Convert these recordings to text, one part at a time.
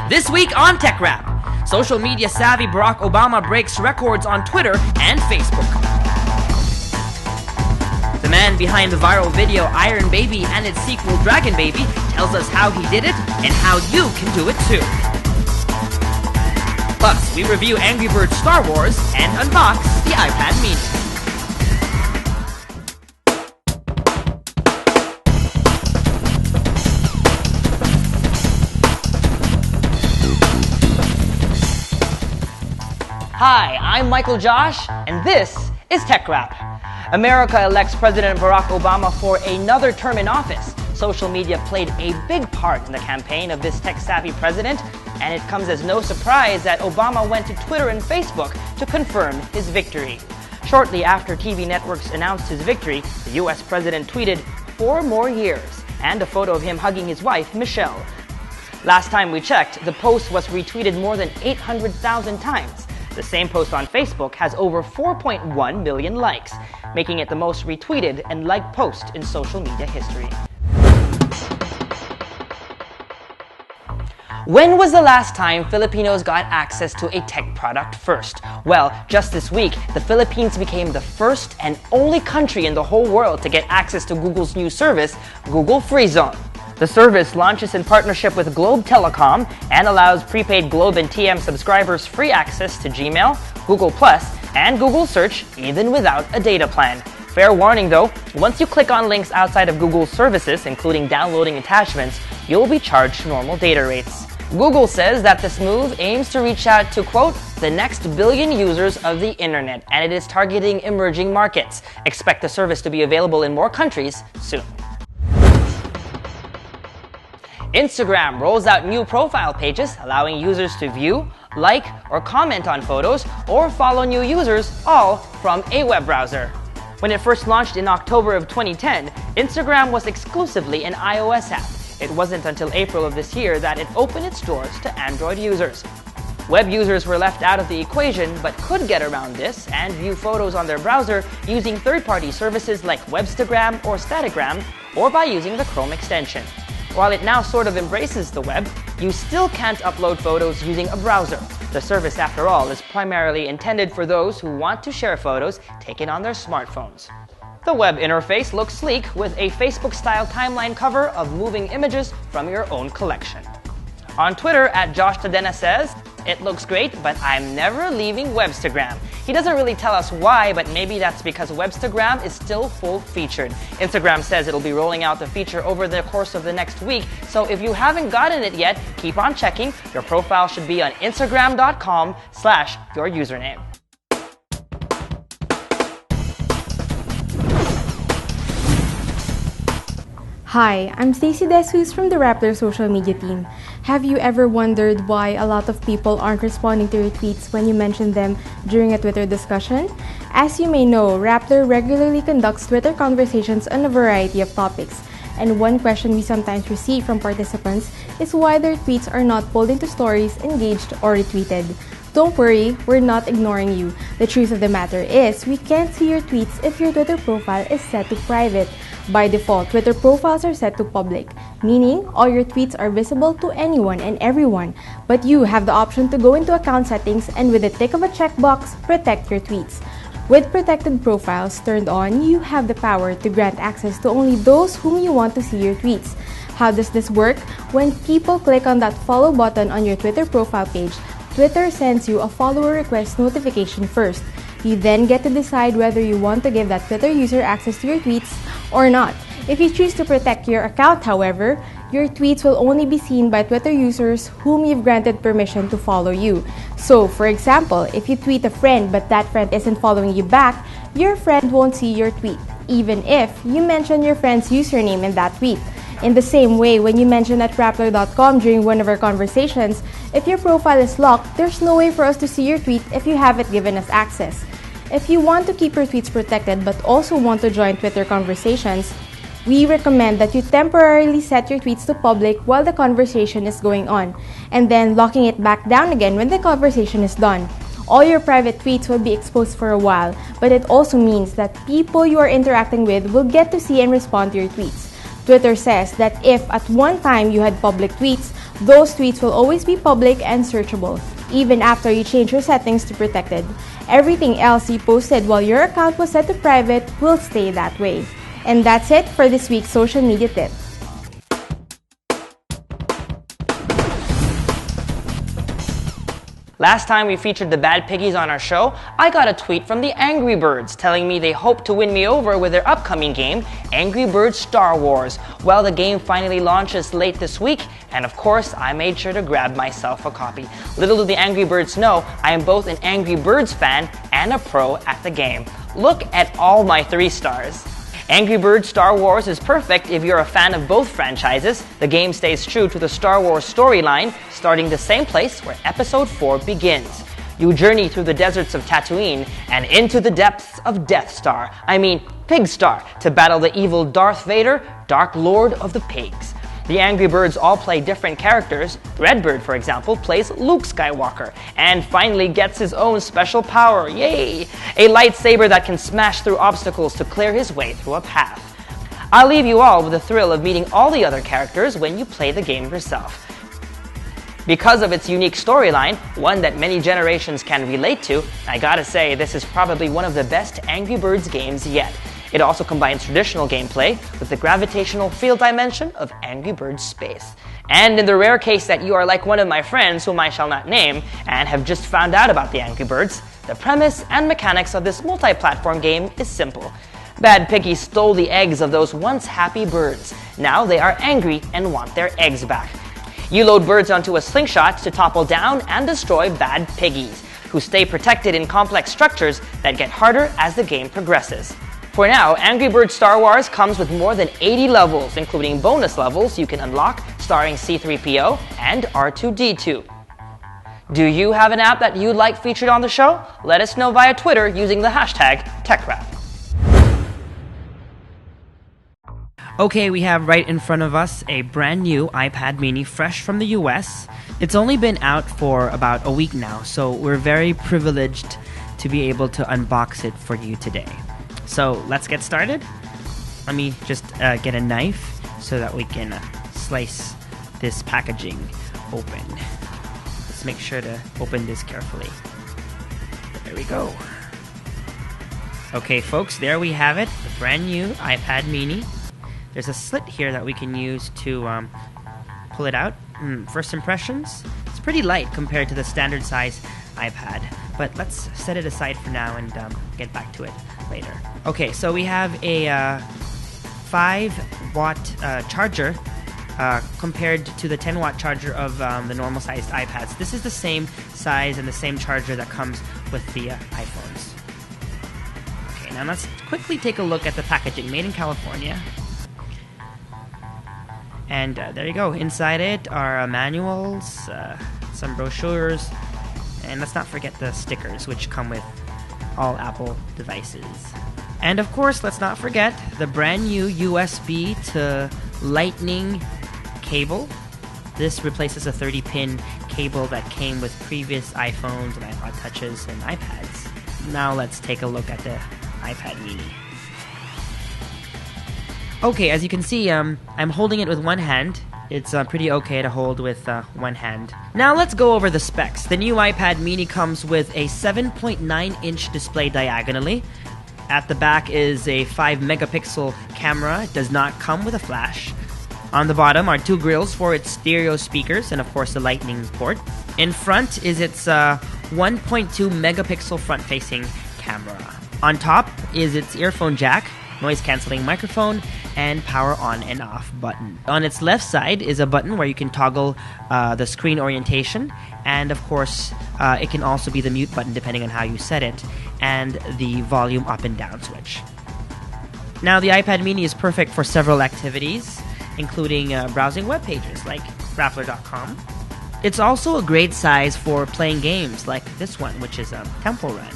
This week on TechRap, social media savvy Barack Obama breaks records on Twitter and Facebook. The man behind the viral video Iron Baby and its sequel Dragon Baby tells us how he did it and how you can do it too. Plus, we review Angry Birds Star Wars and unbox the iPad Mini. Hi, I'm Michael Josh, and this is TechRap. America elects President Barack Obama for another term in office. Social media played a big part in the campaign of this tech-savvy president, and it comes as no surprise that Obama went to Twitter and Facebook to confirm his victory. Shortly after TV networks announced his victory, the US president tweeted 4 more years and a photo of him hugging his wife, Michelle. Last time we checked, the post was retweeted more than 800,000 times. The same post on Facebook has over 4.1 million likes, making it the most retweeted and liked post in social media history. When was the last time Filipinos got access to a tech product first? Well, just this week, the Philippines became the first and only country in the whole world to get access to Google's new service, Google Free Zone. The service launches in partnership with Globe Telecom and allows prepaid Globe and TM subscribers free access to Gmail, Google+, and Google Search even without a data plan. Fair warning though, once you click on links outside of Google's services, including downloading attachments, you'll be charged normal data rates. Google says that this move aims to reach out to, quote, the next billion users of the internet, and it is targeting emerging markets. Expect the service to be available in more countries soon. Instagram rolls out new profile pages, allowing users to view, like, or comment on photos, or follow new users, all from a web browser. When it first launched in October of 2010, Instagram was exclusively an iOS app. It wasn't until April of this year that it opened its doors to Android users. Web users were left out of the equation, but could get around this and view photos on their browser using third-party services like Webstagram or Statagram, or by using the Chrome extension. While it now sort of embraces the web, you still can't upload photos using a browser. The service, after all, is primarily intended for those who want to share photos taken on their smartphones. The web interface looks sleek with a Facebook-style timeline cover of moving images from your own collection. On Twitter, @JoshTadena says, "It looks great, but I'm never leaving Webstagram." He doesn't really tell us why, but maybe that's because Webstagram is still full-featured. Instagram says it'll be rolling out the feature over the course of the next week, so if you haven't gotten it yet, keep on checking. Your profile should be on Instagram.com/your username. Hi, I'm Stacey Desus from the Rappler social media team. Have you ever wondered why a lot of people aren't responding to your tweets when you mention them during a Twitter discussion? As you may know, Rappler regularly conducts Twitter conversations on a variety of topics. And one question we sometimes receive from participants is why their tweets are not pulled into stories, engaged, or retweeted. Don't worry, we're not ignoring you. The truth of the matter is, we can't see your tweets if your Twitter profile is set to private. By default, Twitter profiles are set to public, meaning all your tweets are visible to anyone and everyone. But you have the option to go into account settings and with the tick of a checkbox, protect your tweets. With protected profiles turned on, you have the power to grant access to only those whom you want to see your tweets. How does this work? When people click on that follow button on your Twitter profile page, Twitter sends you a follower request notification first. You then get to decide whether you want to give that Twitter user access to your tweets or not. If you choose to protect your account, however, your tweets will only be seen by Twitter users whom you've granted permission to follow you. So, for example, if you tweet a friend but that friend isn't following you back, your friend won't see your tweet, even if you mention your friend's username in that tweet. In the same way, when you mention at Rappler.com during one of our conversations, if your profile is locked, there's no way for us to see your tweet if you haven't given us access. If you want to keep your tweets protected but also want to join Twitter conversations, we recommend that you temporarily set your tweets to public while the conversation is going on, and then locking it back down again when the conversation is done. All your private tweets will be exposed for a while, but it also means that people you are interacting with will get to see and respond to your tweets. Twitter says that if at one time you had public tweets, Those tweets will always be public and searchable, even after you change your settings to protected. Everything else you posted while your account was set to private will stay that way. And that's it for this week's social media tip. Last time we featured the Bad Piggies on our show, I got a tweet from the Angry Birds telling me they hope to win me over with their upcoming game, Angry Birds Star Wars. Well, the game finally launches late this week, and of course, I made sure to grab myself a copy. Little do the Angry Birds know, I am both an Angry Birds fan and a pro at the game. Look at all my 3 stars. Angry Birds Star Wars is perfect if you're a fan of both franchises. The game stays true to the Star Wars storyline, starting the same place where Episode 4 begins. You journey through the deserts of Tatooine and into the depths of Death Star, Pig Star, to battle the evil Darth Vader, Dark Lord of the Pigs. The Angry Birds all play different characters. Redbird, for example, plays Luke Skywalker and finally gets his own special power, yay! A lightsaber that can smash through obstacles to clear his way through a path. I'll leave you all with the thrill of meeting all the other characters when you play the game yourself. Because of its unique storyline, one that many generations can relate to, I gotta say this is probably one of the best Angry Birds games yet. It also combines traditional gameplay with the gravitational field dimension of Angry Birds Space. And in the rare case that you are like one of my friends whom I shall not name and have just found out about the Angry Birds, the premise and mechanics of this multi-platform game is simple. Bad Piggies stole the eggs of those once happy birds. Now they are angry and want their eggs back. You load birds onto a slingshot to topple down and destroy Bad Piggies, who stay protected in complex structures that get harder as the game progresses. For now, Angry Birds Star Wars comes with more than 80 levels, including bonus levels you can unlock starring C-3PO and R2-D2. Do you have an app that you'd like featured on the show? Let us know via Twitter using the hashtag TechRap. Okay, we have right in front of us a brand new iPad mini fresh from the US. It's only been out for about a week now, so we're very privileged to be able to unbox it for you today. So let's get started. Let me just get a knife so that we can slice this packaging open. Let's make sure to open this carefully. There we go. Okay folks, there we have it, the brand new iPad mini. There's a slit here that we can use to pull it out. First impressions, it's pretty light compared to the standard size iPad, but let's set it aside for now and get back to it later. Okay, so we have a 5-watt charger compared to the 10-watt charger of the normal sized iPads. This is the same size and the same charger that comes with the iPhones. Okay, now let's quickly take a look at the packaging. Made in California. And there you go. Inside it are manuals, some brochures, and let's not forget the stickers, which come with all Apple devices. And of course, let's not forget the brand new USB to Lightning cable. This replaces a 30-pin cable that came with previous iPhones and iPod Touches and iPads. Now let's take a look at the iPad mini. Okay, as you can see, I'm holding it with one hand. It's pretty okay to hold with one hand. Now let's go over the specs. The new iPad mini comes with a 7.9-inch display diagonally. At the back is a 5-megapixel camera. It does not come with a flash. On the bottom are 2 grills for its stereo speakers and of course the Lightning port. In front is its 1.2 megapixel front-facing camera. On top is its earphone jack, noise-canceling microphone, and power on and off button. On its left side is a button where you can toggle the screen orientation, and of course it can also be the mute button depending on how you set it, and the volume up and down switch. Now the iPad mini is perfect for several activities, including browsing web pages like Rappler.com. It's also a great size for playing games like this one, which is Temple Run.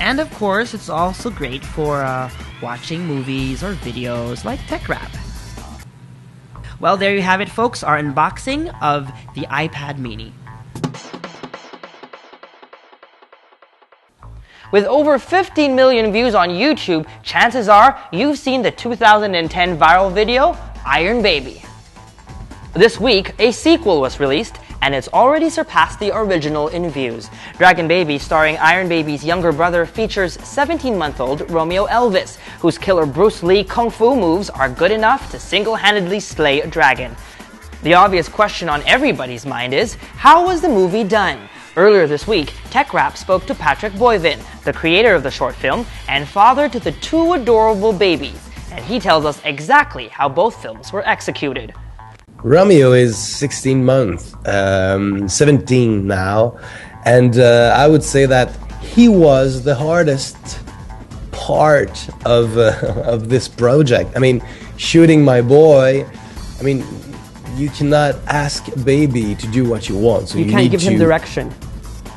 And of course, it's also great for watching movies or videos like TechRap. Well, there you have it, folks, our unboxing of the iPad mini. With over 15 million views on YouTube, chances are you've seen the 2010 viral video, Iron Baby. This week, a sequel was released, and it's already surpassed the original in views. Dragon Baby, starring Iron Baby's younger brother, features 17-month-old Romeo Elvis, whose killer Bruce Lee kung fu moves are good enough to single-handedly slay a dragon. The obvious question on everybody's mind is, how was the movie done? Earlier this week, TechRap spoke to Boivin, the creator of the short film and father to the two adorable babies, and he tells us exactly how both films were executed. Romeo is 16 months, 17 now, and I would say that he was the hardest part of this project. I mean, shooting my boy, I mean, you cannot ask a baby to do what you want. So you can't give him direction.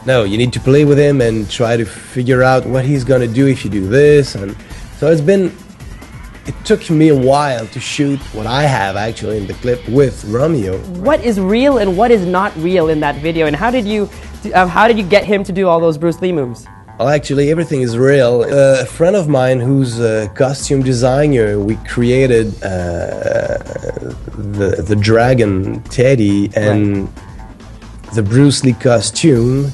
No, you need to play with him and try to figure out what he's gonna do if you do this. And so it took me a while to shoot what I have actually in the clip with Romeo. What is real and what is not real in that video, and how did you get him to do all those Bruce Lee moves? Well, actually, everything is real. A friend of mine who's a costume designer, we created the dragon Teddy and the Bruce Lee costume,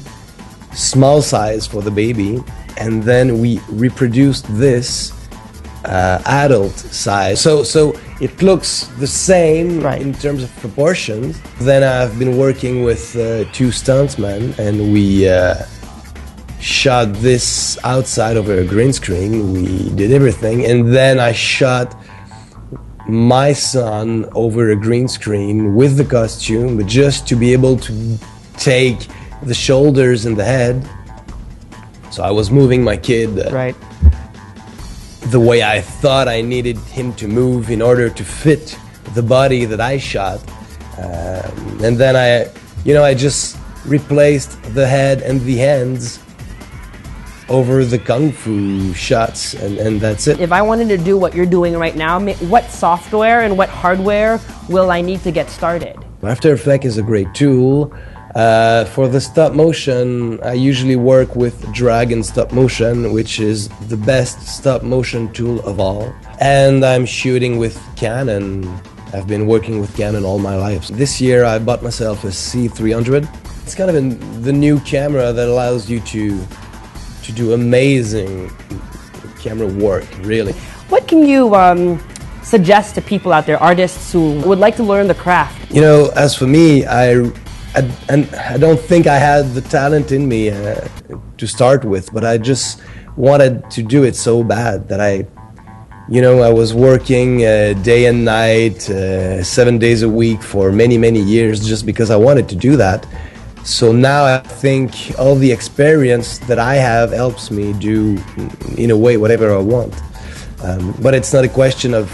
small size for the baby, and then we reproduced this adult size. So it looks the same in terms of proportions. Then I've been working with two stuntmen, and we shot this outside over a green screen. We did everything, and then I shot my son over a green screen with the costume, but just to be able to take the shoulders and the head. So I was moving my kid the way I thought I needed him to move in order to fit the body that I shot. And then I just replaced the head and the hands over the kung fu shots, and that's it. If I wanted to do what you're doing right now, what software and what hardware will I need to get started? After Effects is a great tool. For the stop motion, I usually work with Dragon Stop Motion, which is the best stop motion tool of all. And I'm shooting with Canon. I've been working with Canon all my life. This year I bought myself a C300. It's kind of the new camera that allows you to do amazing camera work, really. What can you suggest to people out there, artists who would like to learn the craft? You know, as for me, I don't think I had the talent in me to start with, but I just wanted to do it so bad that I was working day and night, 7 days a week for many, many years just because I wanted to do that. So now I think all the experience that I have helps me do, in a way, whatever I want. But it's not a question of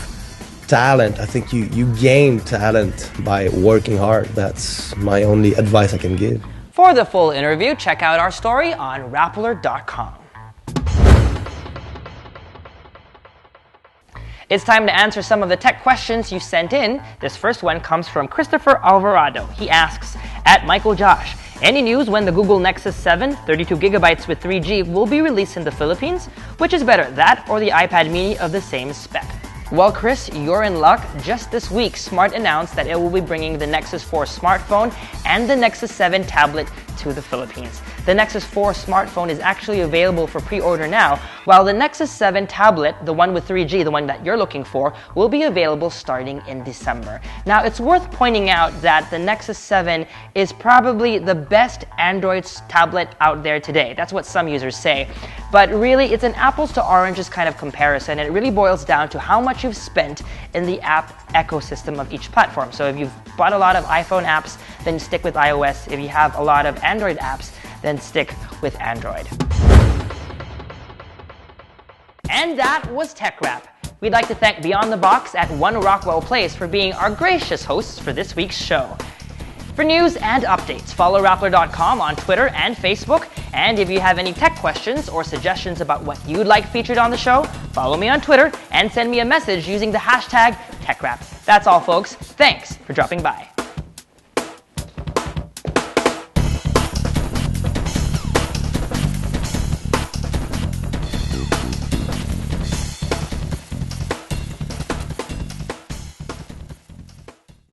talent. I think you gain talent by working hard. That's my only advice I can give. For the full interview, check out our story on Rappler.com. It's time to answer some of the tech questions you sent in. This first one comes from Christopher Alvarado. He asks, at Michael Josh, any news when the Google Nexus 7, 32GB with 3G, will be released in the Philippines? Which is better, that or the iPad mini of the same spec? Well, Chris, you're in luck. Just this week, Smart announced that it will be bringing the Nexus 4 smartphone and the Nexus 7 tablet to the Philippines. The Nexus 4 smartphone is actually available for pre-order now, while the Nexus 7 tablet, the one with 3G, the one that you're looking for, will be available starting in December. Now, it's worth pointing out that the Nexus 7 is probably the best Android tablet out there today. That's what some users say. But really, it's an apples to oranges kind of comparison, and it really boils down to how much you've spent in the app ecosystem of each platform. So if you've bought a lot of iPhone apps, then stick with iOS. If you have a lot of Android apps, then stick with Android. And that was TechRap. We'd like to thank Beyond the Box at One Rockwell Place for being our gracious hosts for this week's show. For news and updates, follow Rappler.com on Twitter and Facebook. And if you have any tech questions or suggestions about what you'd like featured on the show, follow me on Twitter and send me a message using the hashtag TechRap. That's all, folks. Thanks for dropping by.